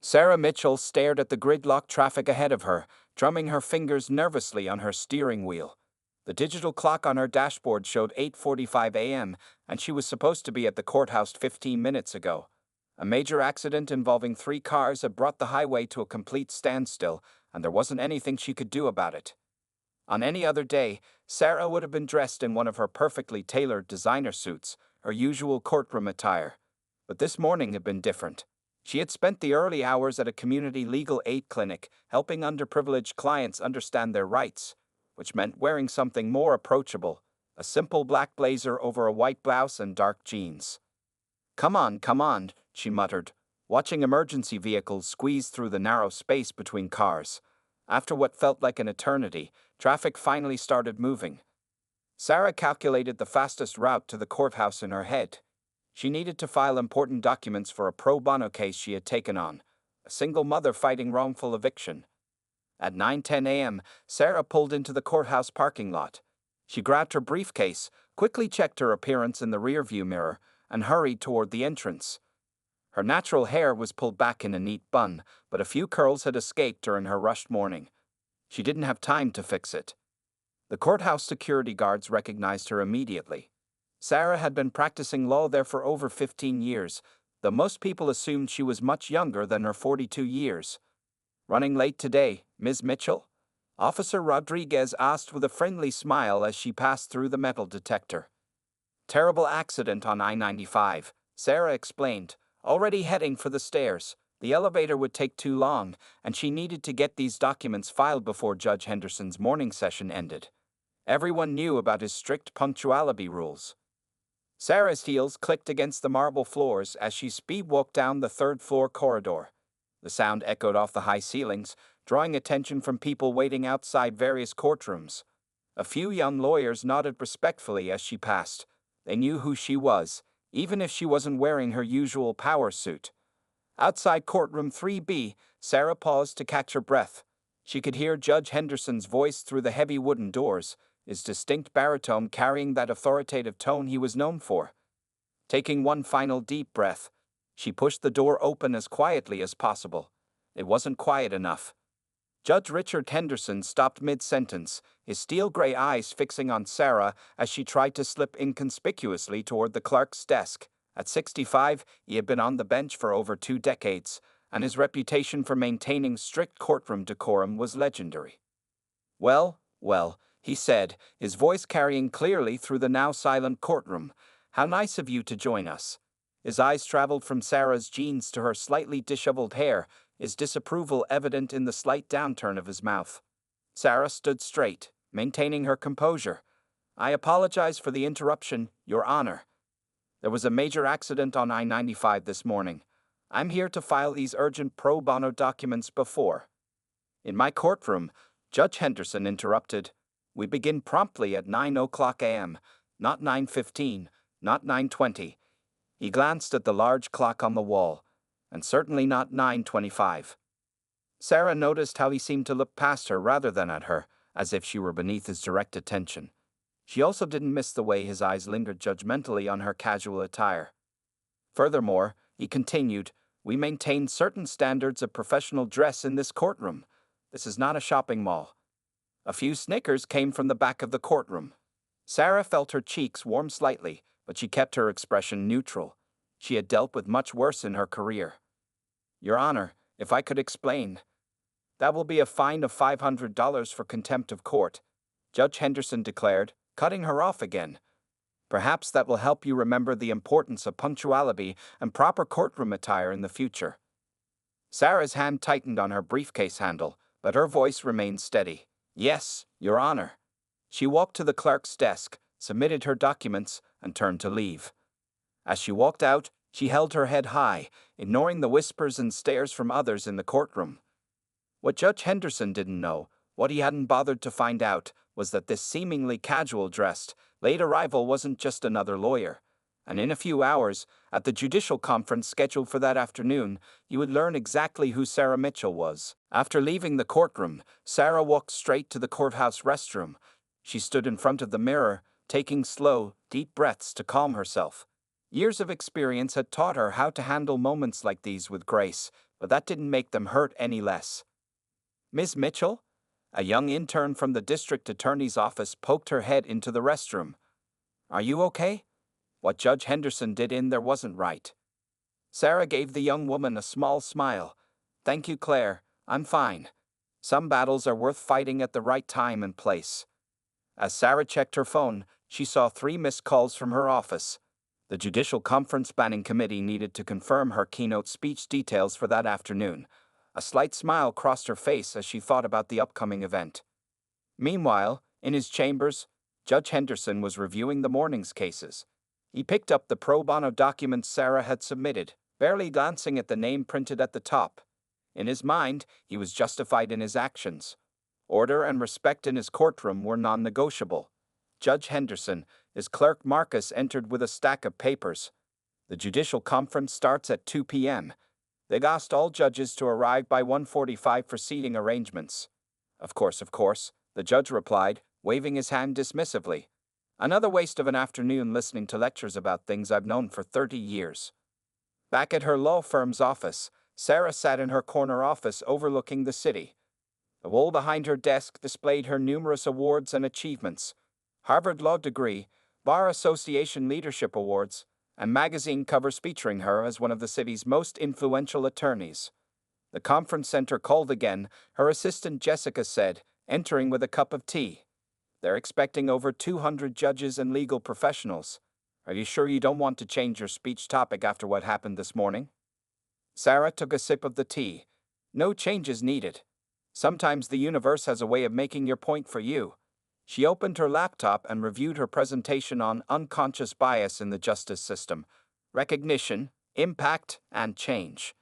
Sarah Mitchell stared at the gridlock traffic ahead of her, drumming her fingers nervously on her steering wheel. The digital clock on her dashboard showed 8:45 a.m., and she was supposed to be at the courthouse 15 minutes ago. A major accident involving 3 cars had brought the highway to a complete standstill, and there wasn't anything she could do about it. On any other day, Sarah would have been dressed in one of her perfectly tailored designer suits, her usual courtroom attire. But this morning had been different. She had spent the early hours at a community legal aid clinic, helping underprivileged clients understand their rights, which meant wearing something more approachable, a simple black blazer over a white blouse and dark jeans. Come on, she muttered, watching emergency vehicles squeeze through the narrow space between cars. After what felt like an eternity, traffic finally started moving. Sarah calculated the fastest route to the courthouse in her head. She needed to file important documents for a pro bono case she had taken on, a single mother fighting wrongful eviction. At 9:10 a.m., Sarah pulled into the courthouse parking lot. She grabbed her briefcase, quickly checked her appearance in the rearview mirror, and hurried toward the entrance. Her natural hair was pulled back in a neat bun, but a few curls had escaped during her rushed morning. She didn't have time to fix it. The courthouse security guards recognized her immediately. Sarah had been practicing law there for over 15 years, though most people assumed she was much younger than her 42 years. "Running late today, Ms. Mitchell?" Officer Rodriguez asked with a friendly smile as she passed through the metal detector. "Terrible accident on I-95, Sarah explained, already heading for the stairs. The elevator would take too long, and she needed to get these documents filed before Judge Henderson's morning session ended. Everyone knew about his strict punctuality rules." Sarah's heels clicked against the marble floors as she speed-walked down the third-floor corridor. The sound echoed off the high ceilings, drawing attention from people waiting outside various courtrooms. A few young lawyers nodded respectfully as she passed. They knew who she was, even if she wasn't wearing her usual power suit. Outside courtroom 3B, Sarah paused to catch her breath. She could hear Judge Henderson's voice through the heavy wooden doors, his distinct baritone carrying that authoritative tone he was known for. Taking one final deep breath, she pushed the door open as quietly as possible. It wasn't quiet enough. Judge Richard Henderson stopped mid-sentence, his steel-gray eyes fixing on Sarah as she tried to slip inconspicuously toward the clerk's desk. At 65, he had been on the bench for over 2 decades, and his reputation for maintaining strict courtroom decorum was legendary. Well, he said, his voice carrying clearly through the now silent courtroom. "How nice of you to join us." His eyes traveled from Sarah's jeans to her slightly disheveled hair, his disapproval evident in the slight downturn of his mouth. Sarah stood straight, maintaining her composure. "I apologize for the interruption, Your Honor. There was a major accident on I-95 this morning. I'm here to file these urgent pro bono documents before." "In my courtroom," Judge Henderson interrupted. "We begin promptly at 9:00 a.m., not 9:15, not 9:20. He glanced at the large clock on the wall, and certainly not 9:25. Sarah noticed how he seemed to look past her rather than at her, as if she were beneath his direct attention. She also didn't miss the way his eyes lingered judgmentally on her casual attire. "Furthermore," he continued, "we maintain certain standards of professional dress in this courtroom. This is not a shopping mall." A few snickers came from the back of the courtroom. Sarah felt her cheeks warm slightly, but she kept her expression neutral. She had dealt with much worse in her career. "Your Honor, if I could explain." "That will be a fine of $500 for contempt of court," Judge Henderson declared, cutting her off again. "Perhaps that will help you remember the importance of punctuality and proper courtroom attire in the future." Sarah's hand tightened on her briefcase handle, but her voice remained steady. "Yes, Your Honor." She walked to the clerk's desk, submitted her documents, and turned to leave. As she walked out, she held her head high, ignoring the whispers and stares from others in the courtroom. What Judge Henderson didn't know, what he hadn't bothered to find out, was that this seemingly casual-dressed, late arrival wasn't just another lawyer. And in a few hours, at the judicial conference scheduled for that afternoon, you would learn exactly who Sarah Mitchell was. After leaving the courtroom, Sarah walked straight to the courthouse restroom. She stood in front of the mirror, taking slow, deep breaths to calm herself. Years of experience had taught her how to handle moments like these with grace, but that didn't make them hurt any less. Miss Mitchell? A young intern from the district attorney's office poked her head into the restroom. Are you okay? What Judge Henderson did in there wasn't right. Sarah gave the young woman a small smile. Thank you, Claire. I'm fine. Some battles are worth fighting at the right time and place. As Sarah checked her phone, she saw 3 missed calls from her office. The Judicial Conference Banning Committee needed to confirm her keynote speech details for that afternoon. A slight smile crossed her face as she thought about the upcoming event. Meanwhile, in his chambers, Judge Henderson was reviewing the morning's cases. He picked up the pro bono documents Sarah had submitted, barely glancing at the name printed at the top. In his mind, he was justified in his actions. Order and respect in his courtroom were non-negotiable. Judge Henderson, his clerk Marcus, entered with a stack of papers. The judicial conference starts at 2 p.m. They'd asked all judges to arrive by 1:45 for seating arrangements. Of course, the judge replied, waving his hand dismissively. Another waste of an afternoon listening to lectures about things I've known for 30 years. Back at her law firm's office, Sarah sat in her corner office overlooking the city. The wall behind her desk displayed her numerous awards and achievements: Harvard Law degree, Bar Association Leadership Awards, and magazine covers featuring her as one of the city's most influential attorneys. The conference center called again, her assistant Jessica said, entering with a cup of tea. They're expecting over 200 judges and legal professionals. Are you sure you don't want to change your speech topic after what happened this morning? Sarah took a sip of the tea. No changes needed. Sometimes the universe has a way of making your point for you. She opened her laptop and reviewed her presentation on unconscious bias in the justice system, recognition, impact, and change.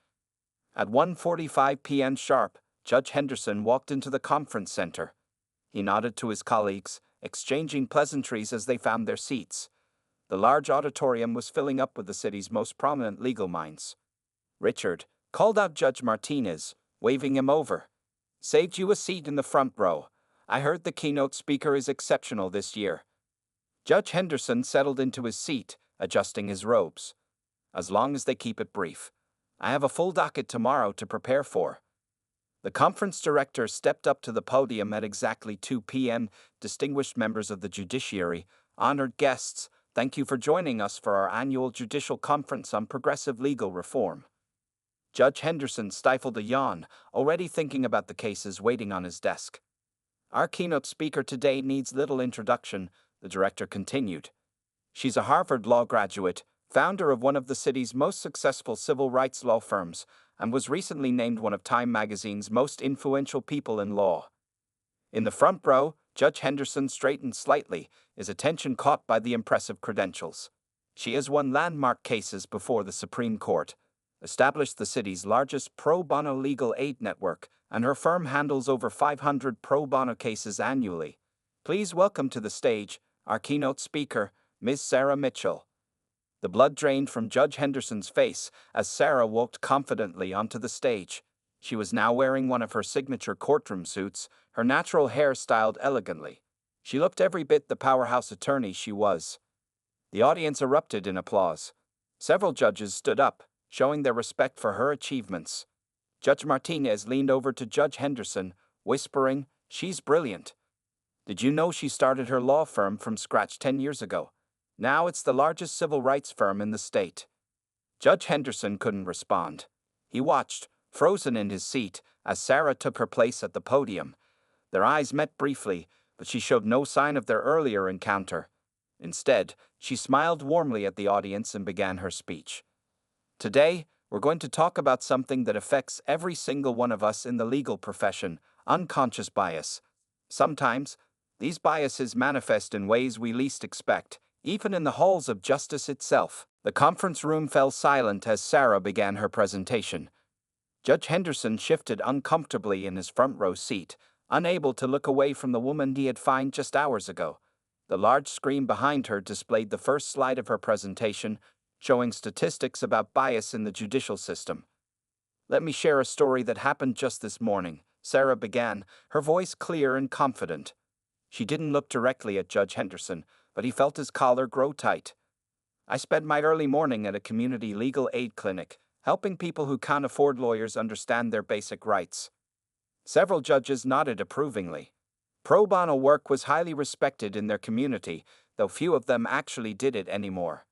At 1:45 p.m. sharp, Judge Henderson walked into the conference center. He nodded to his colleagues, exchanging pleasantries as they found their seats. The large auditorium was filling up with the city's most prominent legal minds. Richard, called out Judge Martinez, waving him over. Saved you a seat in the front row. I heard the keynote speaker is exceptional this year. Judge Henderson settled into his seat, adjusting his robes. As long as they keep it brief. I have a full docket tomorrow to prepare for. The conference director stepped up to the podium at exactly 2 p.m. Distinguished members of the judiciary, honored guests, thank you for joining us for our annual judicial conference on progressive legal reform. Judge Henderson stifled a yawn, already thinking about the cases waiting on his desk. Our keynote speaker today needs little introduction, the director continued. She's a Harvard Law graduate, founder of one of the city's most successful civil rights law firms, and was recently named one of Time magazine's most influential people in law. In the front row, Judge Henderson straightened slightly, his attention caught by the impressive credentials. She has won landmark cases before the Supreme Court, established the city's largest pro bono legal aid network, and her firm handles over 500 pro bono cases annually. Please welcome to the stage our keynote speaker, Ms. Sarah Mitchell. The blood drained from Judge Henderson's face as Sarah walked confidently onto the stage. She was now wearing one of her signature courtroom suits, her natural hair styled elegantly. She looked every bit the powerhouse attorney she was. The audience erupted in applause. Several judges stood up, showing their respect for her achievements. Judge Martinez leaned over to Judge Henderson, whispering, "She's brilliant. Did you know she started her law firm from scratch 10 years ago? Now it's the largest civil rights firm in the state." Judge Henderson couldn't respond. He watched, frozen in his seat, as Sarah took her place at the podium. Their eyes met briefly, but she showed no sign of their earlier encounter. Instead, she smiled warmly at the audience and began her speech. Today, we're going to talk about something that affects every single one of us in the legal profession: unconscious bias. Sometimes, these biases manifest in ways we least expect, even in the halls of justice itself. The conference room fell silent as Sarah began her presentation. Judge Henderson shifted uncomfortably in his front row seat, unable to look away from the woman he had fined just hours ago. The large screen behind her displayed the first slide of her presentation, showing statistics about bias in the judicial system. "Let me share a story that happened just this morning," Sarah began, her voice clear and confident. She didn't look directly at Judge Henderson, but he felt his collar grow tight. "I spent my early morning at a community legal aid clinic, helping people who can't afford lawyers understand their basic rights. Several judges nodded approvingly. Pro bono work was highly respected in their community, though few of them actually did it anymore.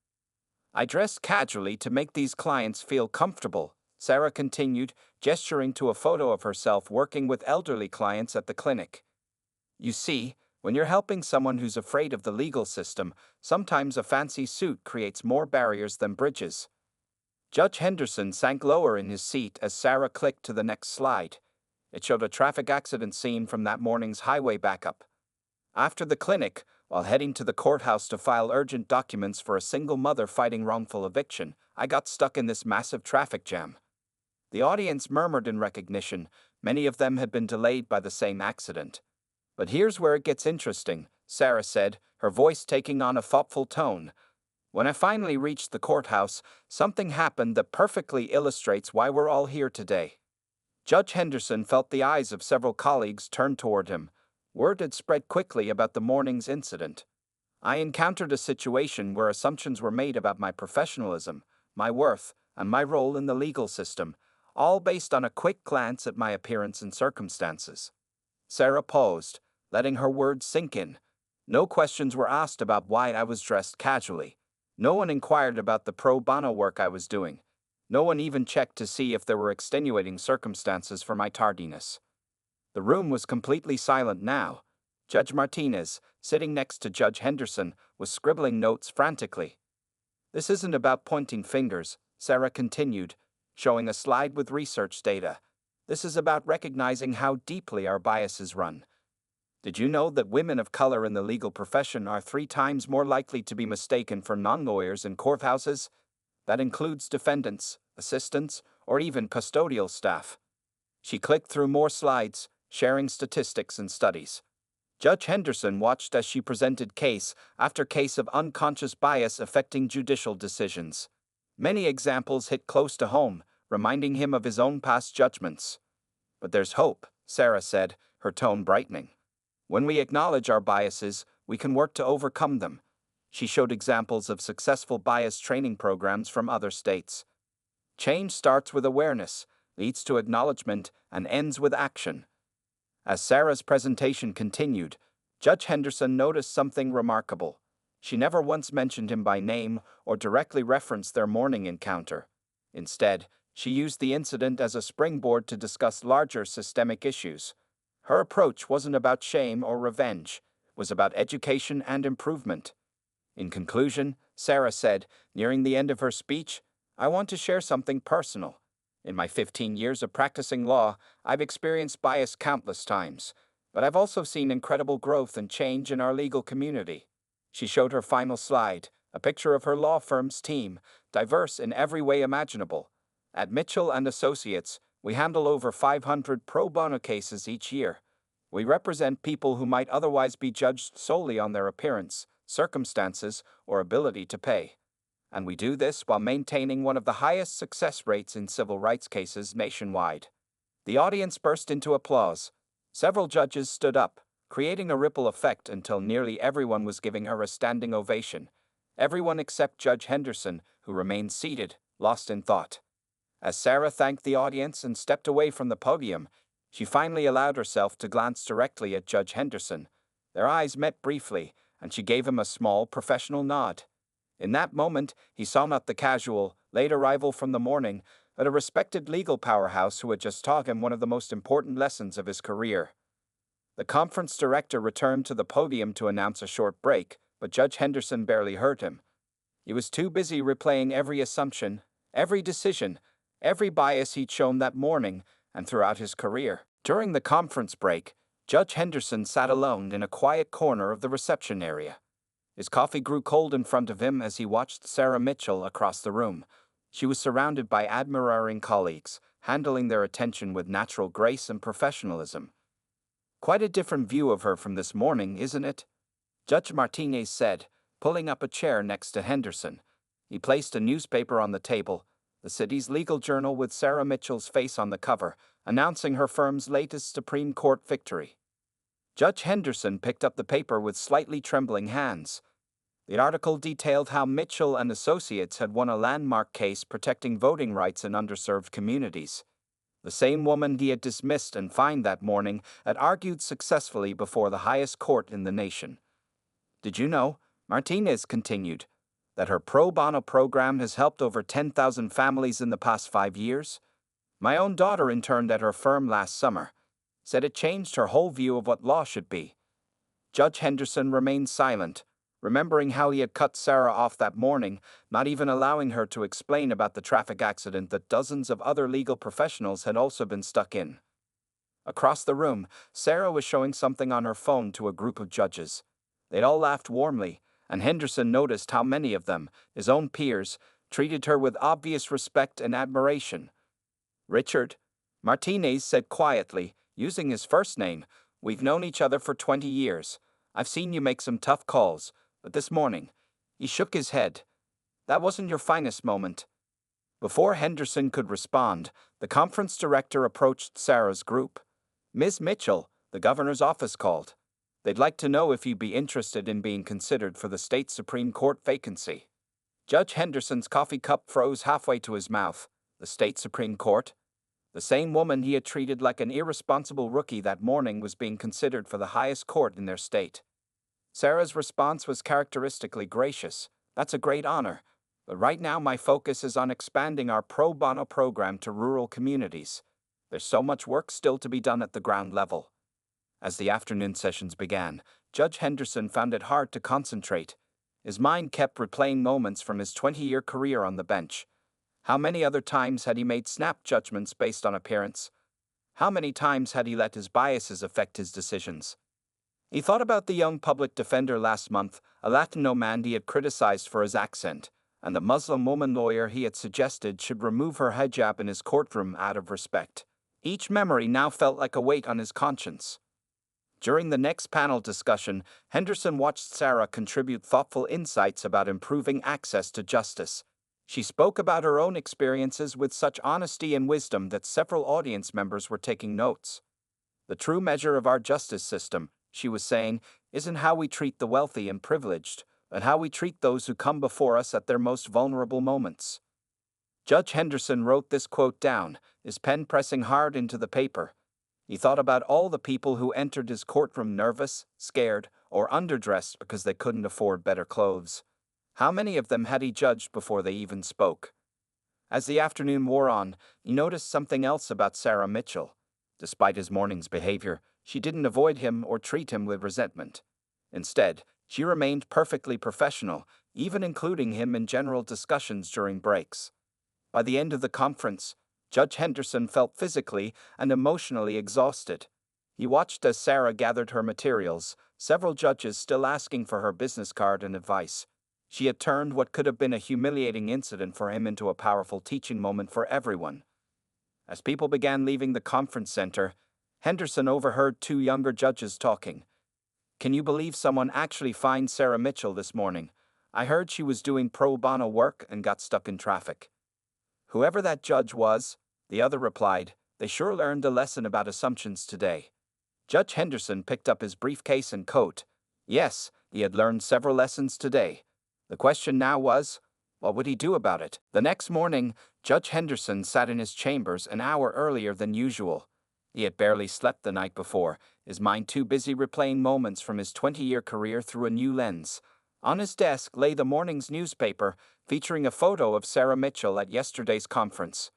I dressed casually to make these clients feel comfortable, Sarah continued, gesturing to a photo of herself working with elderly clients at the clinic. You see, when you're helping someone who's afraid of the legal system, sometimes a fancy suit creates more barriers than bridges. Judge Henderson sank lower in his seat as Sarah clicked to the next slide. It showed a traffic accident scene from that morning's highway backup. After the clinic, while heading to the courthouse to file urgent documents for a single mother fighting wrongful eviction, I got stuck in this massive traffic jam. The audience murmured in recognition. Many of them had been delayed by the same accident. But here's where it gets interesting, Sarah said, her voice taking on a thoughtful tone. When I finally reached the courthouse, something happened that perfectly illustrates why we're all here today. Judge Henderson felt the eyes of several colleagues turn toward him. Word had spread quickly about the morning's incident. I encountered a situation where assumptions were made about my professionalism, my worth, and my role in the legal system, all based on a quick glance at my appearance and circumstances. Sarah paused, letting her words sink in. No questions were asked about why I was dressed casually. No one inquired about the pro bono work I was doing. No one even checked to see if there were extenuating circumstances for my tardiness. The room was completely silent now. Judge Martinez, sitting next to Judge Henderson, was scribbling notes frantically. This isn't about pointing fingers, Sarah continued, showing a slide with research data. This is about recognizing how deeply our biases run. Did you know that women of color in the legal profession are 3 times more likely to be mistaken for non-lawyers in courthouses? That includes defendants, assistants, or even custodial staff. She clicked through more slides, sharing statistics and studies. Judge Henderson watched as she presented case after case of unconscious bias affecting judicial decisions. Many examples hit close to home, reminding him of his own past judgments. But there's hope, Sarah said, her tone brightening. When we acknowledge our biases, we can work to overcome them. She showed examples of successful bias training programs from other states. Change starts with awareness, leads to acknowledgement, and ends with action. As Sarah's presentation continued, Judge Henderson noticed something remarkable. She never once mentioned him by name or directly referenced their morning encounter. Instead, she used the incident as a springboard to discuss larger systemic issues. Her approach wasn't about shame or revenge, it was about education and improvement. In conclusion, Sarah said, nearing the end of her speech, I want to share something personal. In my 15 years of practicing law, I've experienced bias countless times, but I've also seen incredible growth and change in our legal community. She showed her final slide, a picture of her law firm's team, diverse in every way imaginable. At Mitchell & Associates, we handle over 500 pro bono cases each year. We represent people who might otherwise be judged solely on their appearance, circumstances, or ability to pay. And we do this while maintaining one of the highest success rates in civil rights cases nationwide. The audience burst into applause. Several judges stood up, creating a ripple effect until nearly everyone was giving her a standing ovation. Everyone except Judge Henderson, who remained seated, lost in thought. As Sarah thanked the audience and stepped away from the podium, she finally allowed herself to glance directly at Judge Henderson. Their eyes met briefly, and she gave him a small, professional nod. In that moment, he saw not the casual, late arrival from the morning, but a respected legal powerhouse who had just taught him one of the most important lessons of his career. The conference director returned to the podium to announce a short break, but Judge Henderson barely heard him. He was too busy replaying every assumption, every decision, every bias he'd shown that morning and throughout his career. During the conference break, Judge Henderson sat alone in a quiet corner of the reception area. His coffee grew cold in front of him as he watched Sarah Mitchell across the room. She was surrounded by admiring colleagues, handling their attention with natural grace and professionalism. Quite a different view of her from this morning, isn't it? Judge Martinez said, pulling up a chair next to Henderson. He placed a newspaper on the table, the city's legal journal with Sarah Mitchell's face on the cover, announcing her firm's latest Supreme Court victory. Judge Henderson picked up the paper with slightly trembling hands. The article detailed how Mitchell and Associates had won a landmark case protecting voting rights in underserved communities. The same woman he had dismissed and fined that morning had argued successfully before the highest court in the nation. Did you know, Martinez continued, that her pro bono program has helped over 10,000 families in the past 5 years? My own daughter interned at her firm last summer, said it changed her whole view of what law should be. Judge Henderson remained silent, remembering how he had cut Sarah off that morning, not even allowing her to explain about the traffic accident that dozens of other legal professionals had also been stuck in. Across the room, Sarah was showing something on her phone to a group of judges. They'd all laughed warmly, and Henderson noticed how many of them, his own peers, treated her with obvious respect and admiration. Richard, Martinez said quietly, using his first name, we've known each other for 20 years. I've seen you make some tough calls, but this morning, he shook his head. That wasn't your finest moment. Before Henderson could respond, the conference director approached Sarah's group. Ms. Mitchell, the governor's office called. They'd like to know if you'd be interested in being considered for the state Supreme Court vacancy. Judge Henderson's coffee cup froze halfway to his mouth. The state Supreme Court? The same woman he had treated like an irresponsible rookie that morning was being considered for the highest court in their state. Sarah's response was characteristically gracious. That's a great honor, but right now my focus is on expanding our pro bono program to rural communities. There's so much work still to be done at the ground level. As the afternoon sessions began, Judge Henderson found it hard to concentrate. His mind kept replaying moments from his 20-year career on the bench. How many other times had he made snap judgments based on appearance? How many times had he let his biases affect his decisions? He thought about the young public defender last month, a Latino man he had criticized for his accent, and the Muslim woman lawyer he had suggested should remove her hijab in his courtroom out of respect. Each memory now felt like a weight on his conscience. During the next panel discussion, Henderson watched Sarah contribute thoughtful insights about improving access to justice. She spoke about her own experiences with such honesty and wisdom that several audience members were taking notes. The true measure of our justice system, she was saying, isn't how we treat the wealthy and privileged, but how we treat those who come before us at their most vulnerable moments. Judge Henderson wrote this quote down, his pen pressing hard into the paper. He thought about all the people who entered his courtroom nervous, scared, or underdressed because they couldn't afford better clothes. How many of them had he judged before they even spoke? As the afternoon wore on, he noticed something else about Sarah Mitchell. Despite his morning's behavior, she didn't avoid him or treat him with resentment. Instead, she remained perfectly professional, even including him in general discussions during breaks. By the end of the conference, Judge Henderson felt physically and emotionally exhausted. He watched as Sarah gathered her materials, several judges still asking for her business card and advice. She had turned what could have been a humiliating incident for him into a powerful teaching moment for everyone. As people began leaving the conference center, Henderson overheard two younger judges talking. Can you believe someone actually fined Sarah Mitchell this morning? I heard she was doing pro bono work and got stuck in traffic. Whoever that judge was, the other replied, they sure learned a lesson about assumptions today. Judge Henderson picked up his briefcase and coat. Yes, he had learned several lessons today. The question now was, what would he do about it? The next morning, Judge Henderson sat in his chambers an hour earlier than usual. He had barely slept the night before, his mind too busy replaying moments from his 20-year career through a new lens. On his desk lay the morning's newspaper, featuring a photo of Sarah Mitchell at yesterday's conference.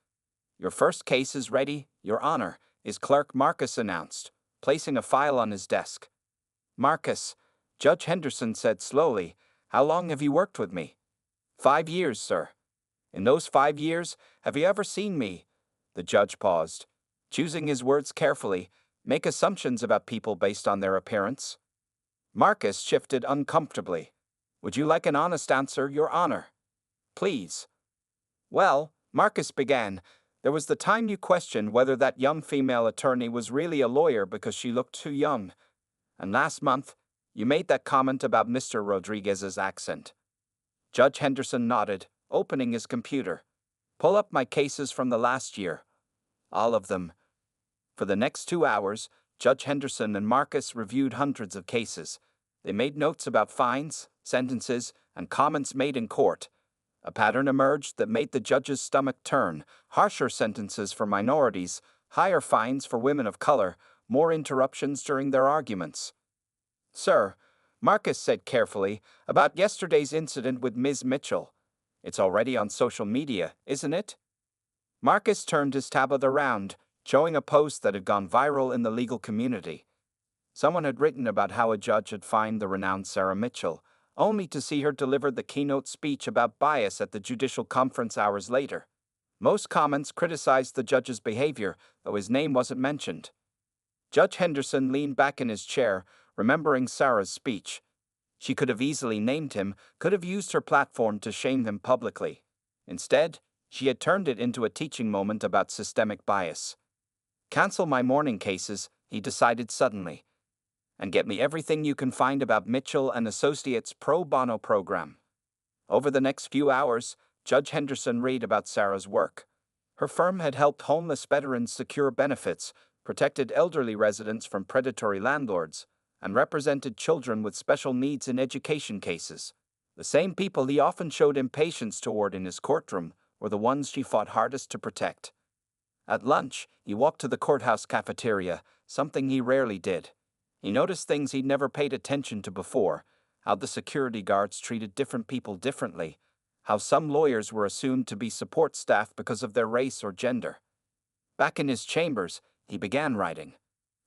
Your first case is ready, Your Honor, his clerk Marcus announced, placing a file on his desk. Marcus, Judge Henderson said slowly, how long have you worked with me? 5 years, sir. In those 5 years, have you ever seen me? The judge paused, choosing his words carefully, make assumptions about people based on their appearance. Marcus shifted uncomfortably. Would you like an honest answer, Your Honor? Please. Well, Marcus began, there was the time you questioned whether that young female attorney was really a lawyer because she looked too young. And last month, you made that comment about Mr. Rodriguez's accent. Judge Henderson nodded, opening his computer. Pull up my cases from the last year. All of them. For the next 2 hours, Judge Henderson and Marcus reviewed hundreds of cases. They made notes about fines, sentences, and comments made in court. A pattern emerged that made the judge's stomach turn: harsher sentences for minorities, higher fines for women of color, more interruptions during their arguments. "Sir," Marcus said carefully, "about yesterday's incident with Ms. Mitchell. It's already on social media, isn't it?" Marcus turned his tablet around, showing a post that had gone viral in the legal community. Someone had written about how a judge had fined the renowned Sarah Mitchell, only to see her deliver the keynote speech about bias at the judicial conference hours later. Most comments criticized the judge's behavior, though his name wasn't mentioned. Judge Henderson leaned back in his chair, remembering Sarah's speech. She could have easily named him, could have used her platform to shame him publicly. Instead, she had turned it into a teaching moment about systemic bias. "Cancel my morning cases," he decided suddenly, "and get me everything you can find about Mitchell and Associates' pro bono program." Over the next few hours, Judge Henderson read about Sarah's work. Her firm had helped homeless veterans secure benefits, protected elderly residents from predatory landlords, and represented children with special needs in education cases. The same people he often showed impatience toward in his courtroom were the ones she fought hardest to protect. At lunch, he walked to the courthouse cafeteria, something he rarely did. He noticed things he'd never paid attention to before: how the security guards treated different people differently, how some lawyers were assumed to be support staff because of their race or gender. Back in his chambers, he began writing.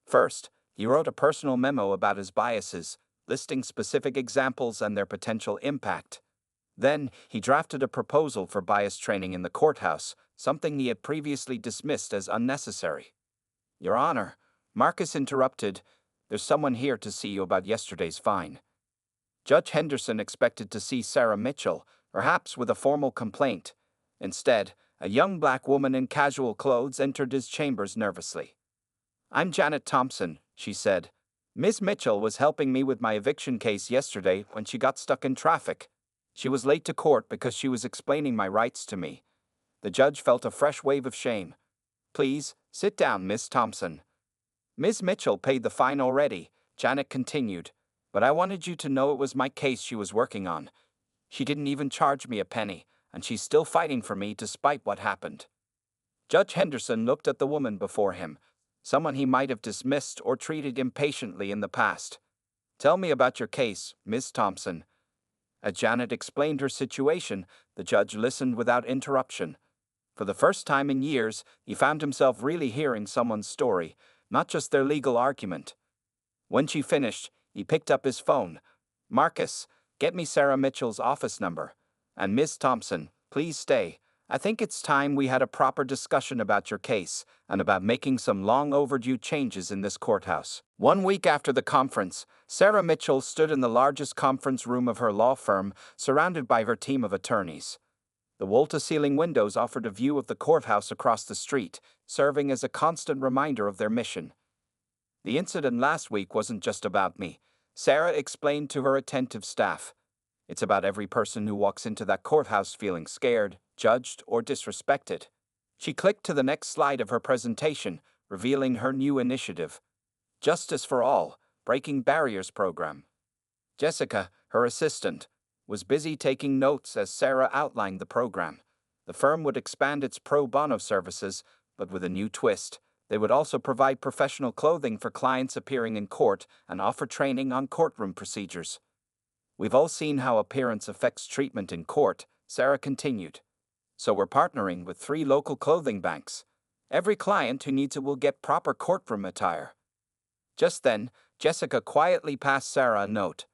First, he wrote a personal memo about his biases, listing specific examples and their potential impact. Then, he drafted a proposal for bias training in the courthouse, something he had previously dismissed as unnecessary. "Your Honor," Marcus interrupted, "there's someone here to see you about yesterday's fine." Judge Henderson expected to see Sarah Mitchell, perhaps with a formal complaint. Instead, a young black woman in casual clothes entered his chambers nervously. "I'm Janet Thompson," she said. "Ms. Mitchell was helping me with my eviction case yesterday when she got stuck in traffic. She was late to court because she was explaining my rights to me." The judge felt a fresh wave of shame. "Please, sit down, Miss Thompson." "Ms. Mitchell paid the fine already," Janet continued, "but I wanted you to know it was my case she was working on. She didn't even charge me a penny, and she's still fighting for me despite what happened." Judge Henderson looked at the woman before him, someone he might have dismissed or treated impatiently in the past. "Tell me about your case, Miss Thompson." As Janet explained her situation, the judge listened without interruption. For the first time in years, he found himself really hearing someone's story, not just their legal argument. When she finished, he picked up his phone. "Marcus, get me Sarah Mitchell's office number. And Miss Thompson, please stay. I think it's time we had a proper discussion about your case and about making some long overdue changes in this courthouse." 1 week after the conference, Sarah Mitchell stood in the largest conference room of her law firm, surrounded by her team of attorneys. The wall-to-ceiling windows offered a view of the courthouse across the street, serving as a constant reminder of their mission. "The incident last week wasn't just about me," Sarah explained to her attentive staff. "It's about every person who walks into that courthouse feeling scared, judged, or disrespected." She clicked to the next slide of her presentation, revealing her new initiative: Justice for All, Breaking Barriers program. Jessica, her assistant, was busy taking notes as Sarah outlined the program. The firm would expand its pro bono services, but with a new twist. They would also provide professional clothing for clients appearing in court and offer training on courtroom procedures. "We've all seen how appearance affects treatment in court," Sarah continued. "So we're partnering with 3 local clothing banks. Every client who needs it will get proper courtroom attire." Just then, Jessica quietly passed Sarah a note.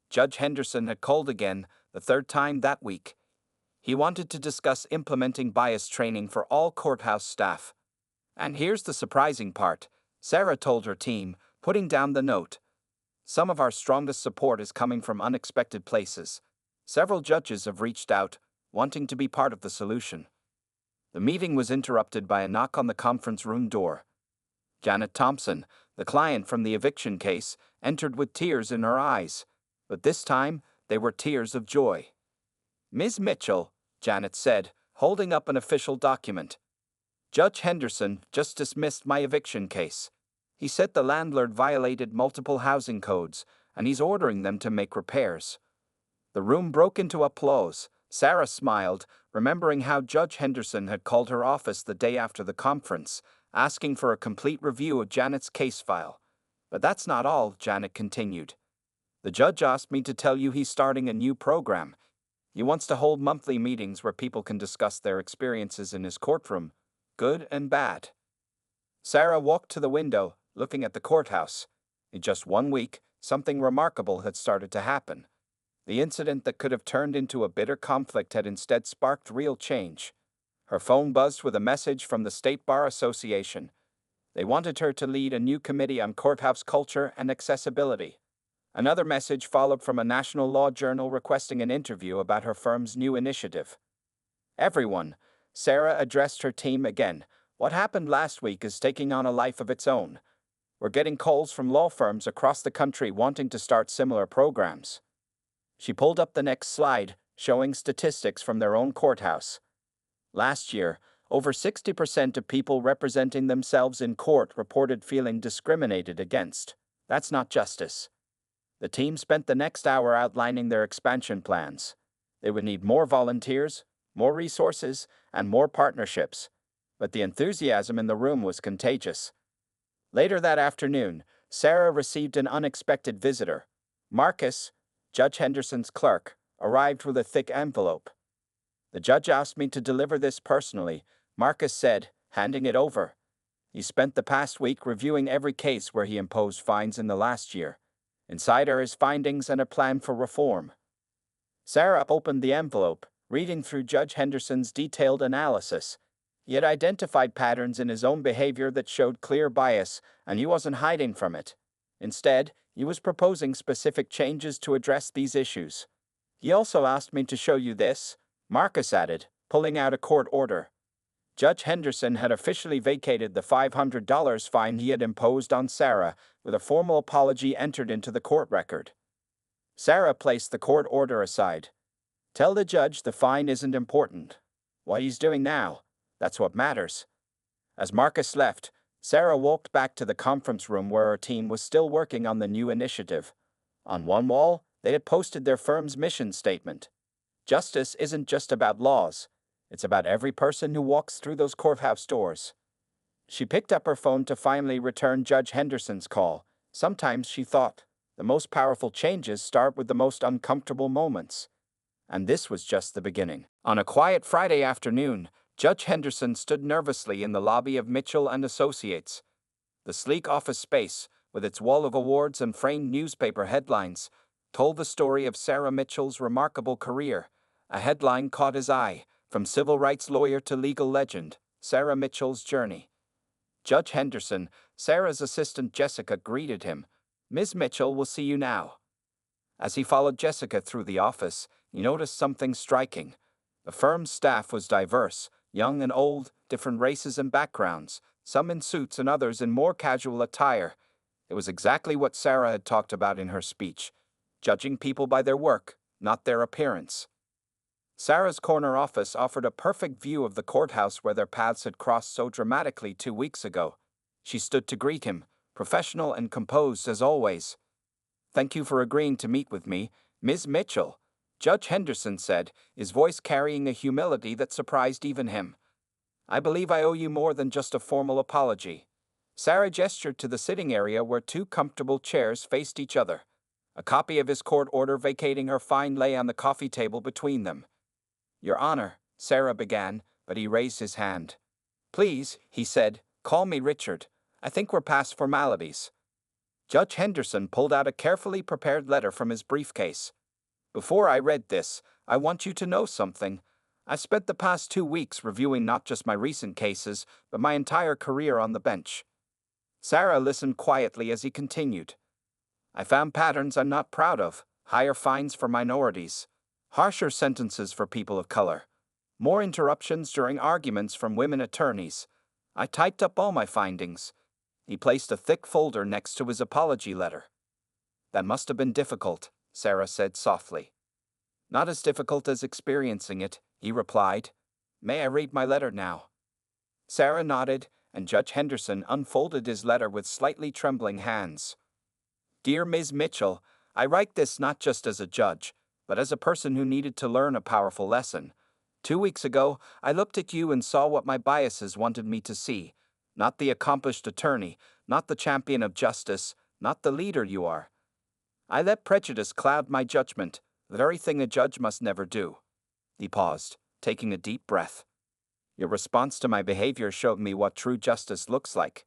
Judge Henderson had called again, the 3rd time that week. He wanted to discuss implementing bias training for all courthouse staff. And here's the surprising part, Sarah told her team, putting down the note. "Some of our strongest support is coming from unexpected places. Several judges have reached out, wanting to be part of the solution." The meeting was interrupted by a knock on the conference room door. Janet Thompson, the client from the eviction case, entered with tears in her eyes. But this time, they were tears of joy. "Ms. Mitchell," Janet said, holding up an official document. "Judge Henderson just dismissed my eviction case. He said the landlord violated multiple housing codes, and he's ordering them to make repairs." The room broke into applause. Sarah smiled, remembering how Judge Henderson had called her office the day after the conference, asking for a complete review of Janet's case file. But that's not all, Janet continued. The judge asked me to tell you he's starting a new program. He wants to hold monthly meetings where people can discuss their experiences in his courtroom, good and bad. Sarah walked to the window, looking at the courthouse. In just 1 week, something remarkable had started to happen. The incident that could have turned into a bitter conflict had instead sparked real change. Her phone buzzed with a message from the State Bar Association. They wanted her to lead a new committee on courthouse culture and accessibility. Another message followed from a national law journal requesting an interview about her firm's new initiative. Everyone, Sarah addressed her team again. What happened last week is taking on a life of its own. We're getting calls from law firms across the country wanting to start similar programs. She pulled up the next slide, showing statistics from their own courthouse. Last year, over 60% of people representing themselves in court reported feeling discriminated against. That's not justice. The team spent the next hour outlining their expansion plans. They would need more volunteers, more resources, and more partnerships. But the enthusiasm in the room was contagious. Later that afternoon, Sarah received an unexpected visitor. Marcus, Judge Henderson's clerk, arrived with a thick envelope. The judge asked me to deliver this personally, Marcus said, handing it over. He spent the past week reviewing every case where he imposed fines in the last year. Inside are his findings and a plan for reform. Sarah opened the envelope, reading through Judge Henderson's detailed analysis. He had identified patterns in his own behavior that showed clear bias, and he wasn't hiding from it. Instead, he was proposing specific changes to address these issues. He also asked me to show you this, Marcus added, pulling out a court order. Judge Henderson had officially vacated the $500 fine he had imposed on Sarah, with a formal apology entered into the court record. Sarah placed the court order aside. Tell the judge the fine isn't important. What he's doing now, that's what matters. As Marcus left, Sarah walked back to the conference room where her team was still working on the new initiative. On one wall, they had posted their firm's mission statement. Justice isn't just about laws. It's about every person who walks through those courthouse doors. She picked up her phone to finally return Judge Henderson's call. Sometimes, she thought, the most powerful changes start with the most uncomfortable moments. And this was just the beginning. On a quiet Friday afternoon, Judge Henderson stood nervously in the lobby of Mitchell and Associates. The sleek office space, with its wall of awards and framed newspaper headlines, told the story of Sarah Mitchell's remarkable career. A headline caught his eye, from civil rights lawyer to legal legend, Sarah Mitchell's journey. Judge Henderson, Sarah's assistant Jessica, greeted him. Ms. Mitchell will see you now. As he followed Jessica through the office, he noticed something striking. The firm's staff was diverse, young and old, different races and backgrounds, some in suits and others in more casual attire. It was exactly what Sarah had talked about in her speech, judging people by their work, not their appearance. Sarah's corner office offered a perfect view of the courthouse where their paths had crossed so dramatically 2 weeks ago. She stood to greet him, professional and composed as always. Thank you for agreeing to meet with me, Ms. Mitchell, Judge Henderson said, his voice carrying a humility that surprised even him. I believe I owe you more than just a formal apology. Sarah gestured to the sitting area where 2 comfortable chairs faced each other. A copy of his court order vacating her fine lay on the coffee table between them. Your Honor, Sarah began, but he raised his hand. Please, he said, call me Richard. I think we're past formalities. Judge Henderson pulled out a carefully prepared letter from his briefcase. Before I read this, I want you to know something. I've spent the past 2 weeks reviewing not just my recent cases, but my entire career on the bench. Sarah listened quietly as he continued. I found patterns I'm not proud of, higher fines for minorities, harsher sentences for people of color, more interruptions during arguments from women attorneys. I typed up all my findings. He placed a thick folder next to his apology letter. That must have been difficult, Sarah said softly. Not as difficult as experiencing it, he replied. May I read my letter now? Sarah nodded, and Judge Henderson unfolded his letter with slightly trembling hands. Dear Ms. Mitchell, I write this not just as a judge, but as a person who needed to learn a powerful lesson. 2 weeks ago, I looked at you and saw what my biases wanted me to see. Not the accomplished attorney, not the champion of justice, not the leader you are. I let prejudice cloud my judgment, the very thing a judge must never do. He paused, taking a deep breath. Your response to my behavior showed me what true justice looks like.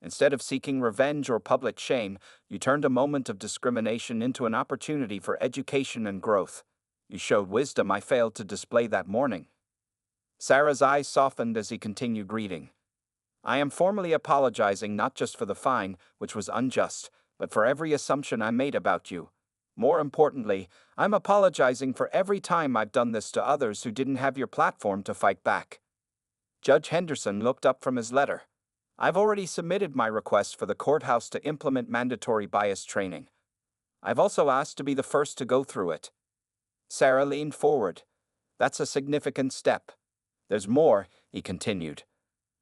Instead of seeking revenge or public shame, you turned a moment of discrimination into an opportunity for education and growth. You showed wisdom I failed to display that morning. Sarah's eyes softened as he continued greeting. I am formally apologizing not just for the fine, which was unjust, but for every assumption I made about you. More importantly, I'm apologizing for every time I've done this to others who didn't have your platform to fight back. Judge Henderson looked up from his letter. I've already submitted my request for the courthouse to implement mandatory bias training. I've also asked to be the first to go through it. Sarah leaned forward. That's a significant step. There's more, he continued.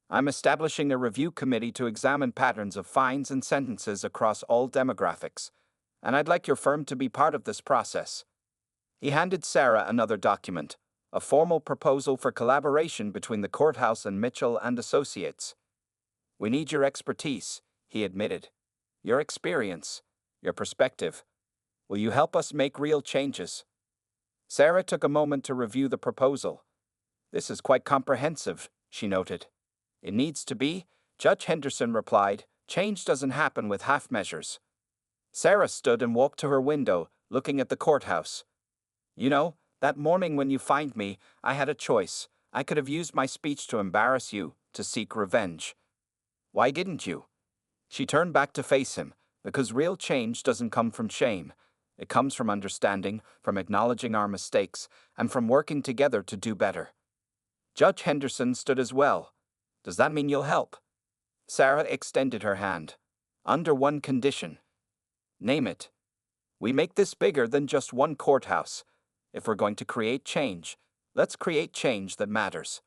I'm establishing a review committee to examine patterns of fines and sentences across all demographics, and I'd like your firm to be part of this process. He handed Sarah another document, a formal proposal for collaboration between the courthouse and Mitchell and Associates. We need your expertise, he admitted. Your experience, your perspective. Will you help us make real changes? Sarah took a moment to review the proposal. This is quite comprehensive, she noted. It needs to be, Judge Henderson replied. Change doesn't happen with half measures. Sarah stood and walked to her window, looking at the courthouse. You know, that morning when you fined me, I had a choice. I could have used my speech to embarrass you, to seek revenge. Why didn't you? She turned back to face him, because real change doesn't come from shame. It comes from understanding, from acknowledging our mistakes, and from working together to do better. Judge Henderson stood as well. Does that mean you'll help? Sarah extended her hand. Under one condition. Name it. We make this bigger than just one courthouse. If we're going to create change, let's create change that matters.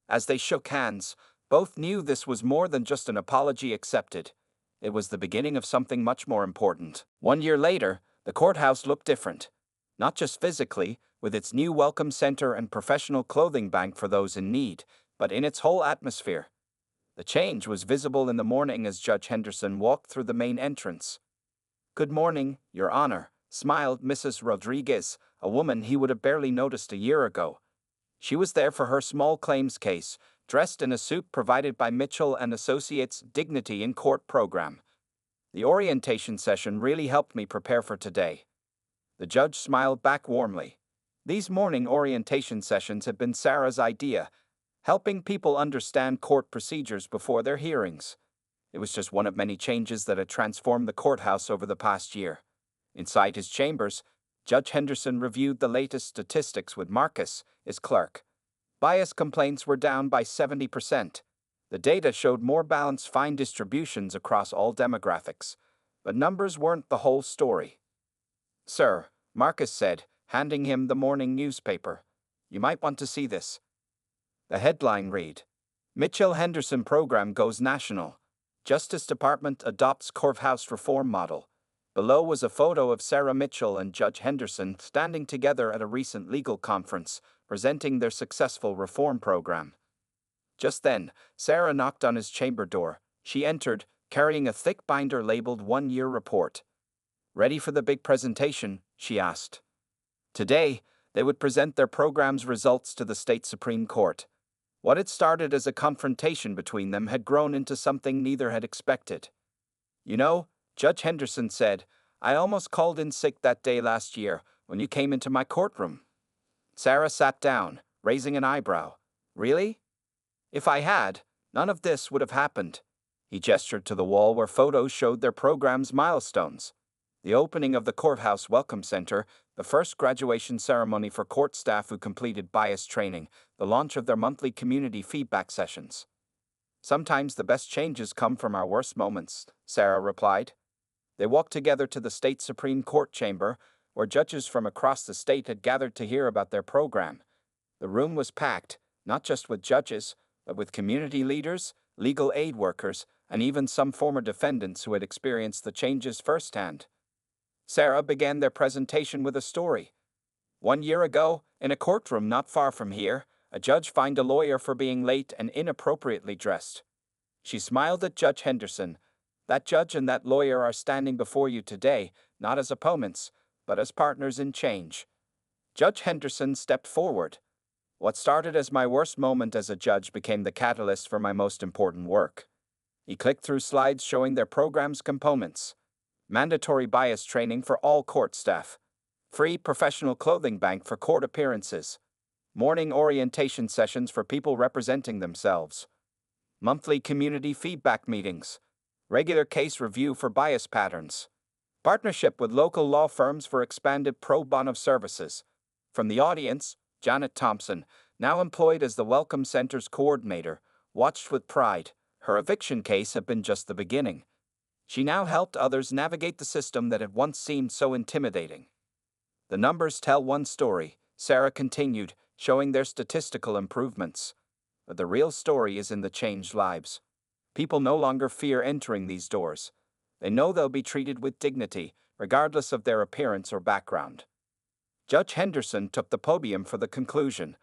As they shook hands, both knew this was more than just an apology accepted. It was the beginning of something much more important. 1 year later, the courthouse looked different. Not just physically, with its new welcome center and professional clothing bank for those in need, but in its whole atmosphere. The change was visible in the morning as Judge Henderson walked through the main entrance. Good morning, Your Honor, smiled Mrs. Rodriguez, a woman he would have barely noticed a year ago. She was there for her small claims case, dressed in a suit provided by Mitchell and Associates' Dignity in Court program. The orientation session really helped me prepare for today. The judge smiled back warmly. These morning orientation sessions had been Sarah's idea, helping people understand court procedures before their hearings. It was just one of many changes that had transformed the courthouse over the past year. Inside his chambers, Judge Henderson reviewed the latest statistics with Marcus, his clerk. Bias complaints were down by 70%. The data showed more balanced fine distributions across all demographics. But numbers weren't the whole story. Sir, Marcus said, handing him the morning newspaper. You might want to see this. The headline read, Mitchell Henderson Program Goes National. Justice Department Adopts Courthouse Reform Model. Below was a photo of Sarah Mitchell and Judge Henderson standing together at a recent legal conference, presenting their successful reform program. Just then, Sarah knocked on his chamber door. She entered, carrying a thick binder labeled 1-year report. Ready for the big presentation? She asked. Today, they would present their program's results to the state Supreme Court. What had started as a confrontation between them had grown into something neither had expected. You know, Judge Henderson said, I almost called in sick that day last year when you came into my courtroom. Sarah sat down, raising an eyebrow. Really? If I had, none of this would have happened. He gestured to the wall where photos showed their program's milestones. The opening of the Courthouse Welcome Center, the first graduation ceremony for court staff who completed bias training, the launch of their monthly community feedback sessions. Sometimes the best changes come from our worst moments, Sarah replied. They walked together to the state Supreme Court chamber, where judges from across the state had gathered to hear about their program. The room was packed, not just with judges, but with community leaders, legal aid workers, and even some former defendants who had experienced the changes firsthand. Sarah began their presentation with a story. 1 year ago, in a courtroom not far from here, a judge fined a lawyer for being late and inappropriately dressed. She smiled at Judge Henderson. That judge and that lawyer are standing before you today, not as opponents, but as partners in change. Judge Henderson stepped forward. What started as my worst moment as a judge became the catalyst for my most important work. He clicked through slides showing their program's components. Mandatory bias training for all court staff. Free professional clothing bank for court appearances. Morning orientation sessions for people representing themselves. Monthly community feedback meetings. Regular case review for bias patterns. Partnership with local law firms for expanded pro bono services. From the audience, Janet Thompson, now employed as the Welcome Center's coordinator, watched with pride. Her eviction case had been just the beginning. She now helped others navigate the system that had once seemed so intimidating. The numbers tell one story, Sarah continued, showing their statistical improvements. But the real story is in the changed lives. People no longer fear entering these doors. They know they'll be treated with dignity, regardless of their appearance or background. Judge Henderson took the podium for the conclusion.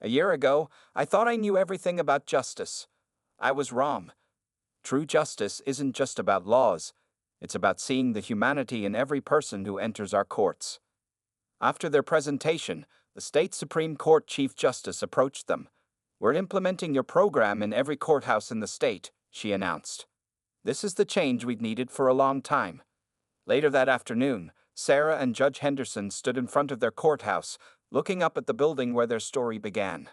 A year ago, I thought I knew everything about justice. I was wrong. True justice isn't just about laws. It's about seeing the humanity in every person who enters our courts. After their presentation, the state Supreme Court Chief Justice approached them. We're implementing your program in every courthouse in the state, she announced. This is the change we've needed for a long time. Later that afternoon, Sarah and Judge Henderson stood in front of their courthouse, looking up at the building where their story began.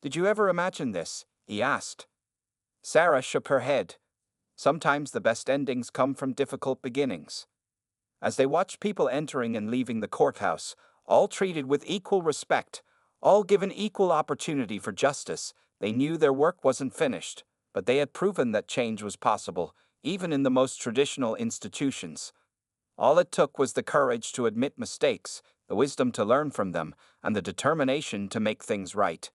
Did you ever imagine this? He asked. Sarah shook her head. Sometimes the best endings come from difficult beginnings. As they watched people entering and leaving the courthouse, all treated with equal respect, all given equal opportunity for justice, they knew their work wasn't finished, but they had proven that change was possible, even in the most traditional institutions. All it took was the courage to admit mistakes, the wisdom to learn from them, and the determination to make things right.